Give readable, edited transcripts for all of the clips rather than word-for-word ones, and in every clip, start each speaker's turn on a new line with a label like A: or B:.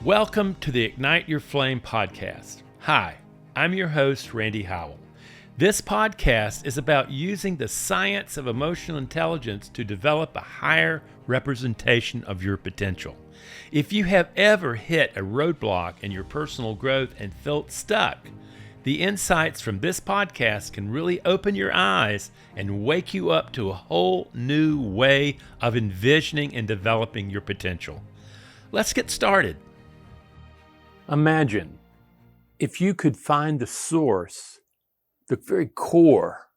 A: Welcome to the Ignite Your Flame podcast. Hi, I'm your host, Rande Howell. This podcast is about using the science of emotional intelligence to develop a higher representation of your potential. If you have ever hit a roadblock in your personal growth and felt stuck, the insights from this podcast can really open your eyes and wake you up to a whole new way of envisioning and developing your potential. Let's get started. Imagine if you could find the source, the very core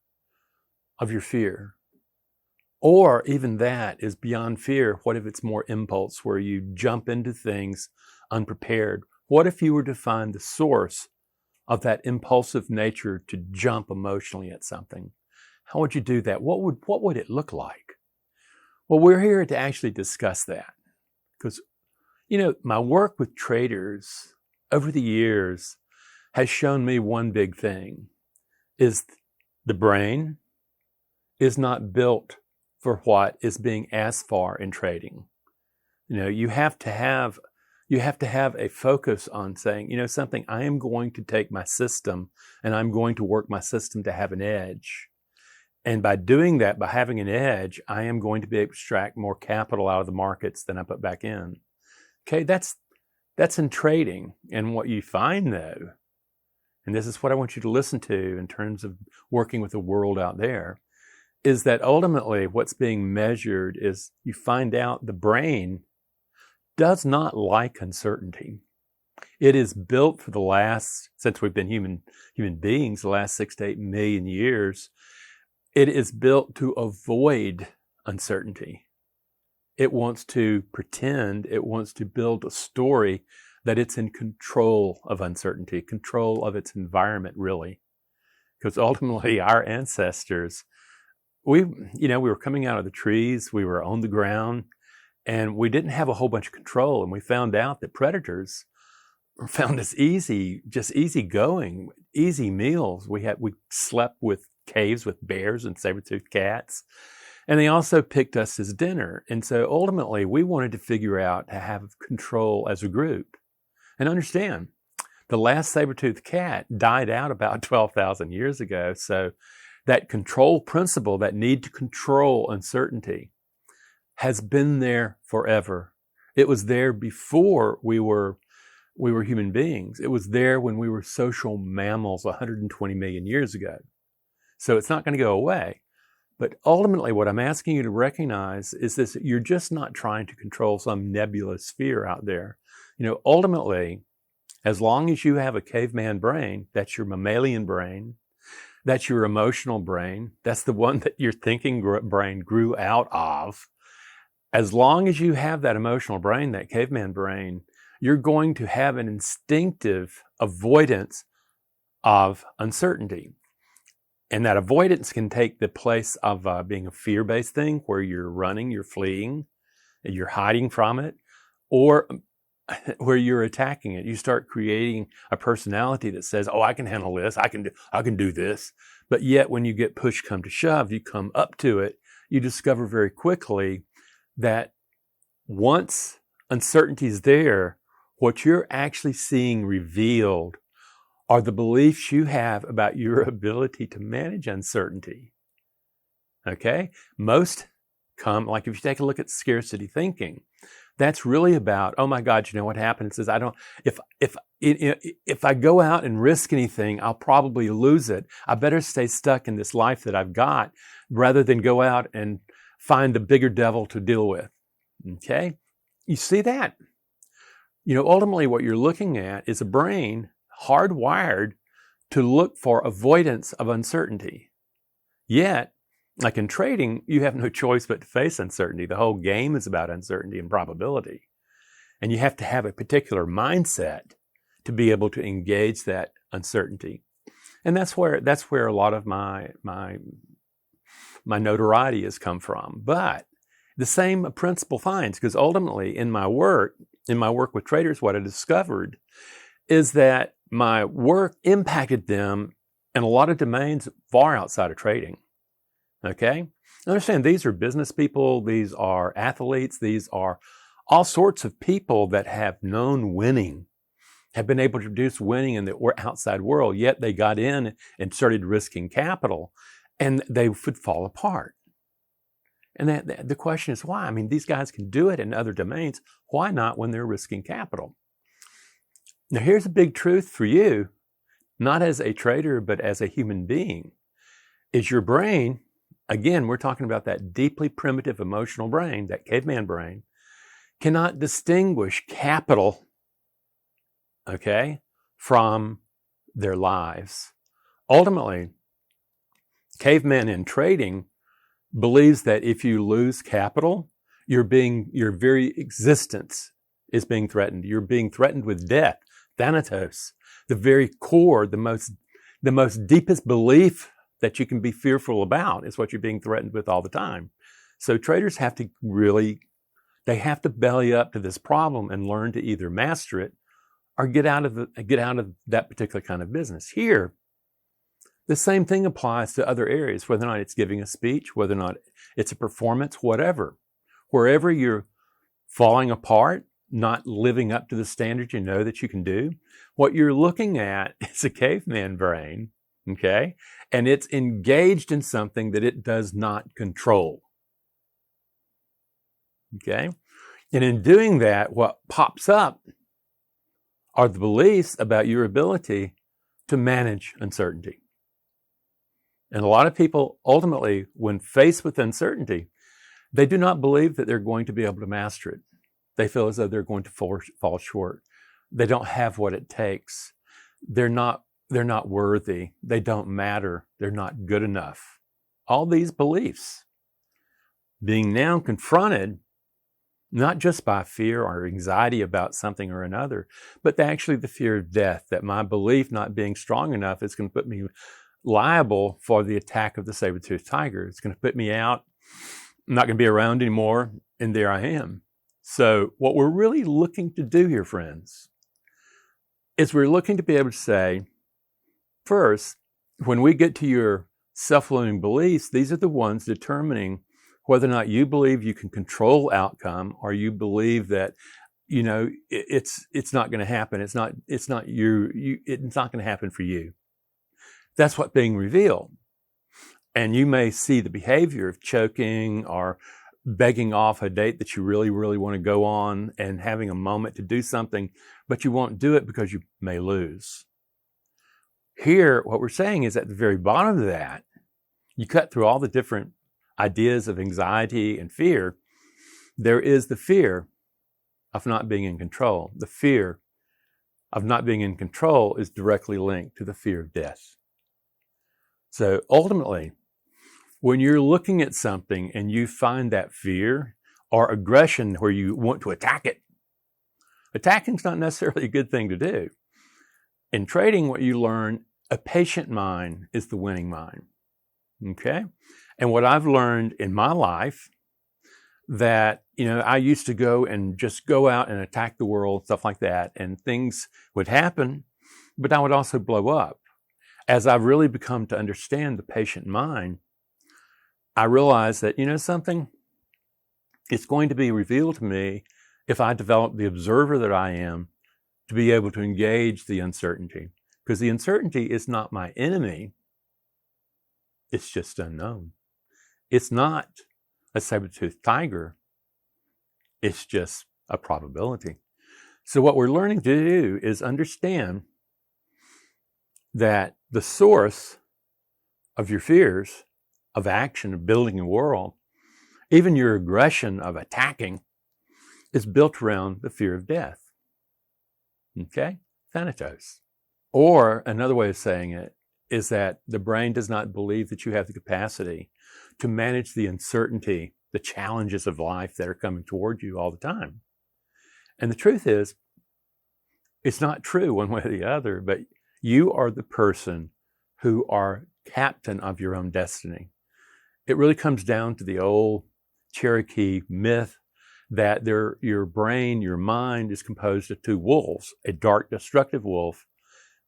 A: of your fear. Or even that is beyond fear. What if it's more impulse, where you jump into things unprepared? What if you were to find the source of that impulsive nature to jump emotionally at something? How would you do that? What would it look like? Well, we're here to actually discuss that. Because, my work with traders over the years has shown me one big thing, is the brain is not built for what is being asked for in trading. You have to have a focus on saying, something, I am going to take my system and I'm going to work my system to have an edge. And by doing that, by having an edge, I am going to be able to extract more capital out of the markets than I put back in. Okay, that's in trading. And what you find though, and this is what I want you to listen to in terms of working with the world out there, is that ultimately what's being measured is you find out the brain does not like uncertainty. It is built for since we've been human beings, the last 6 to 8 million years, it is built to avoid uncertainty. It wants to pretend, it wants to build a story that it's in control of uncertainty, control of its environment, really. Because ultimately our ancestors, we were coming out of the trees, we were on the ground, and we didn't have a whole bunch of control. And we found out that predators found us easy going, easy meals. We slept with caves with bears and saber-toothed cats. And they also picked us as dinner. And so ultimately we wanted to figure out to have control as a group. And understand, the last saber-toothed cat died out about 12,000 years ago. So that control principle, that need to control uncertainty, has been there forever. It was there before we were human beings. It was there when we were social mammals 120 million years ago. So it's not going to go away. But ultimately, what I'm asking you to recognize is this: you're just not trying to control some nebulous sphere out there. Ultimately, as long as you have a caveman brain, that's your mammalian brain, that's your emotional brain, that's the one that your thinking brain grew out of. As long as you have that emotional brain, that caveman brain, you're going to have an instinctive avoidance of uncertainty. And that avoidance can take the place of being a fear-based thing, where you're running, you're fleeing, and you're hiding from it, or where you're attacking it. You start creating a personality that says, "Oh, I can handle this. I can do this." But yet, when you get push come to shove, you come up to it. You discover very quickly that once uncertainty is there, what you're actually seeing revealed are the beliefs you have about your ability to manage uncertainty. Okay? Most come, like if you take a look at scarcity thinking, that's really about, oh my God, what happens is if I go out and risk anything, I'll probably lose it. I better stay stuck in this life that I've got rather than go out and find the bigger devil to deal with. Okay? You see that? Ultimately what you're looking at is a brain hardwired to look for avoidance of uncertainty. Yet, like in trading, you have no choice but to face uncertainty. The whole game is about uncertainty and probability. And you have to have a particular mindset to be able to engage that uncertainty. And that's where a lot of my notoriety has come from. But the same principle finds, because ultimately in my work with traders, what I discovered is that my work impacted them in a lot of domains far outside of trading. Okay? Understand, these are business people, these are athletes, these are All sorts of people that have known winning have been able to produce winning in the outside world, yet they got in and started risking capital, and they would fall apart. And the question is why? I mean, these guys can do it in other domains. Why not when they're risking capital? Now, here's a big truth for you, not as a trader, but as a human being, is your brain, again, we're talking about that deeply primitive emotional brain, that caveman brain, cannot distinguish capital, okay, from their lives. Ultimately, caveman in trading believes that if you lose capital, your very existence is being threatened. You're being threatened with death, thanatos, the very core, the most deepest belief that you can be fearful about is what you're being threatened with all the time. So traders have to they have to belly up to this problem and learn to either master it or get out of that particular kind of business. Here, the same thing applies to other areas, whether or not it's giving a speech, whether or not it's a performance, whatever. Wherever you're falling apart, not living up to the standards you know that you can do, what you're looking at is a caveman brain, okay? And it's engaged in something that it does not control, okay? And in doing that, what pops up are the beliefs about your ability to manage uncertainty. And a lot of people, ultimately, when faced with uncertainty, they do not believe that they're going to be able to master it. They feel as though they're going to fall short. They don't have what it takes. They're not worthy. They don't matter. They're not good enough. All these beliefs being now confronted, not just by fear or anxiety about something or another, but actually the fear of death, that my belief not being strong enough is going to put me liable for the attack of the saber-toothed tiger. It's going to put me out. I'm not going to be around anymore, and there I am. So what we're really looking to do here, friends, is we're looking to be able to say, first, when we get to your self-limiting beliefs, these are the ones determining whether or not you believe you can control outcome, or you believe that, you know, it's not going to happen. It's not going to happen for you. That's what's being revealed. And you may see the behavior of choking or begging off a date that you really, really want to go on and having a moment to do something, but you won't do it because you may lose. Here, what we're saying is at the very bottom of that, you cut through all the different ideas of anxiety and fear, there is the fear of not being in control. The fear of not being in control is directly linked to the fear of death. So ultimately, when you're looking at something and you find that fear or aggression where you want to attack it, attacking is not necessarily a good thing to do. In trading, what you learn, a patient mind is the winning mind. Okay? And what I've learned in my life, that, you know, I used to go and just go out and attack the world, stuff like that, and things would happen, but I would also blow up. As I've really become to understand the patient mind, I realize that, you know something, it's going to be revealed to me if I develop the observer that I am to be able to engage the uncertainty. Because the uncertainty is not my enemy. It's just unknown. It's not a saber-toothed tiger. It's just a probability. So what we're learning to do is understand that the source of your fears, of action, of building a world, even your aggression of attacking, is built around the fear of death. Okay? Thanatos. Or another way of saying it is that the brain does not believe that you have the capacity to manage the uncertainty, the challenges of life that are coming toward you all the time. And the truth is, it's not true one way or the other, but you are the person who are captain of your own destiny. It really comes down to the old Cherokee myth that your brain, your mind is composed of two wolves, a dark, destructive wolf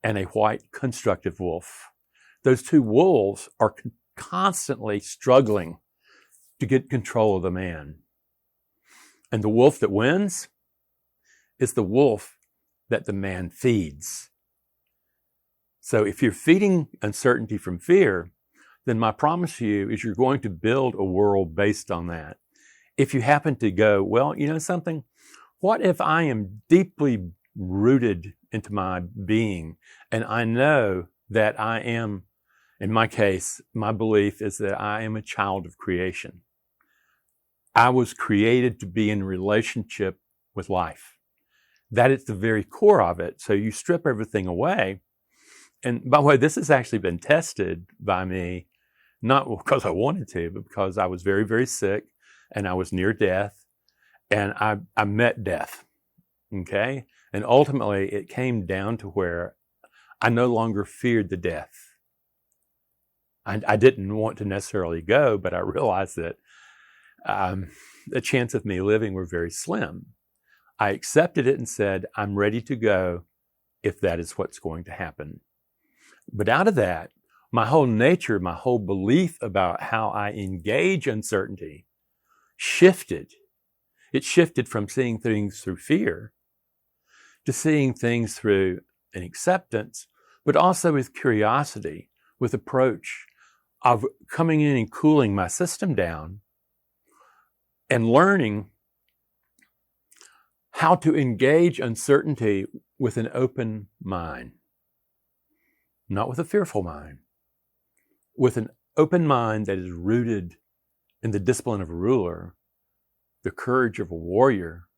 A: and a white, constructive wolf. Those two wolves are constantly struggling to get control of the man. And the wolf that wins is the wolf that the man feeds. So if you're feeding uncertainty from fear, then my promise to you is you're going to build a world based on that. If you happen to go, well, you know something? What if I am deeply rooted into my being and I know that I am, in my case, my belief is that I am a child of creation. I was created to be in relationship with life. That is the very core of it. So you strip everything away. And by the way, this has actually been tested by me, not because I wanted to, but because I was very, very sick and I was near death and I met death. Okay? And ultimately it came down to where I no longer feared the death. I didn't want to necessarily go, but I realized that the chance of me living were very slim. I accepted it and said, I'm ready to go if that is what's going to happen. But out of that, my whole nature, my whole belief about how I engage uncertainty shifted. It shifted from seeing things through fear to seeing things through an acceptance, but also with curiosity, with approach of coming in and cooling my system down and learning how to engage uncertainty with an open mind, not with a fearful mind, with an open mind that is rooted in the discipline of a ruler, the courage of a warrior,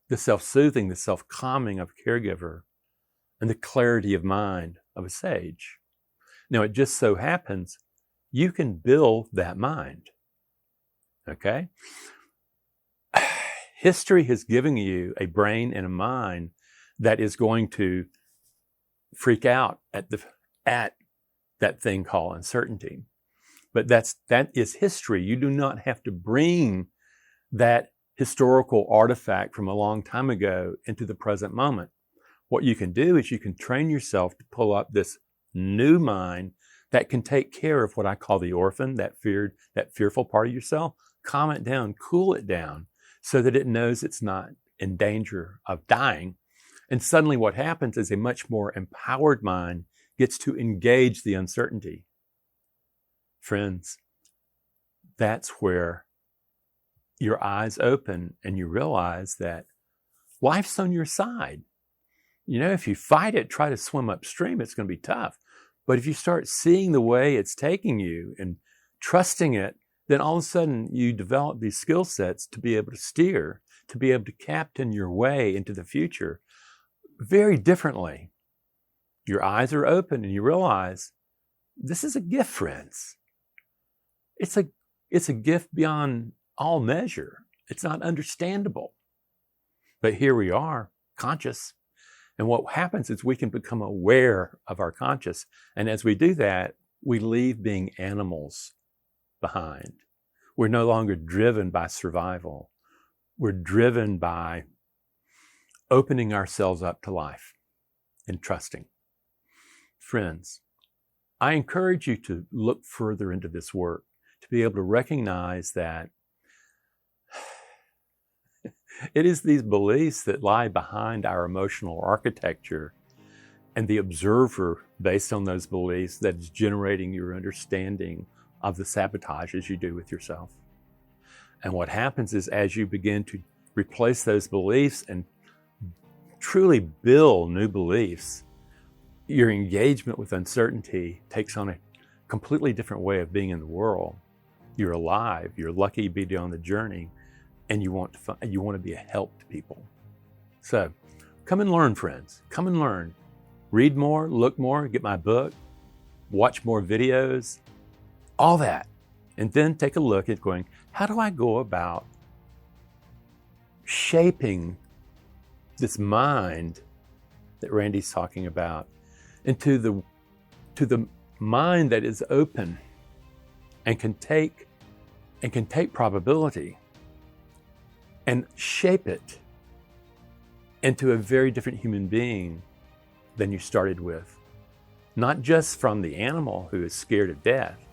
A: the self-soothing, the self-calming of a caregiver, and the clarity of mind of a sage. Now, it just so happens you can build that mind, okay? History has given you a brain and a mind that is going to freak out at that thing called uncertainty. But that is history. You do not have to bring that historical artifact from a long time ago into the present moment. What you can do is you can train yourself to pull up this new mind that can take care of what I call the orphan, that fearful part of yourself, calm it down, cool it down, so that it knows it's not in danger of dying. And suddenly what happens is a much more empowered mind gets to engage the uncertainty. Friends, that's where your eyes open and you realize that life's on your side. You know, if you fight it, try to swim upstream, it's going to be tough. But if you start seeing the way it's taking you and trusting it, then all of a sudden you develop these skill sets to be able to steer, to be able to captain your way into the future very differently. Your eyes are open and you realize this is a gift, friends. It's a gift beyond all measure. It's not understandable. But here we are, conscious. And what happens is we can become aware of our conscious. And as we do that, we leave being animals behind. We're no longer driven by survival. We're driven by opening ourselves up to life and trusting. Friends, I encourage you to look further into this work, to be able to recognize that it is these beliefs that lie behind our emotional architecture and the observer based on those beliefs that is generating your understanding of the sabotages you do with yourself. And what happens is as you begin to replace those beliefs and truly build new beliefs, your engagement with uncertainty takes on a completely different way of being in the world. You're alive, you're lucky to be on the journey, and you want to be a help to people. So come and learn, friends. Come and learn. Read more, look more, get my book, watch more videos, all that. And then take a look at going, how do I go about shaping this mind that Randy's talking about into the mind that is open and can take probability and shape it into a very different human being than you started with. Not just from the animal who is scared of death,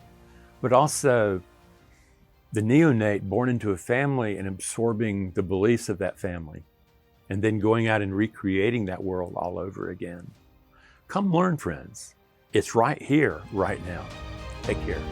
A: but also the neonate born into a family and absorbing the beliefs of that family, and then going out and recreating that world all over again. Come learn, friends. It's right here, right now. Take care.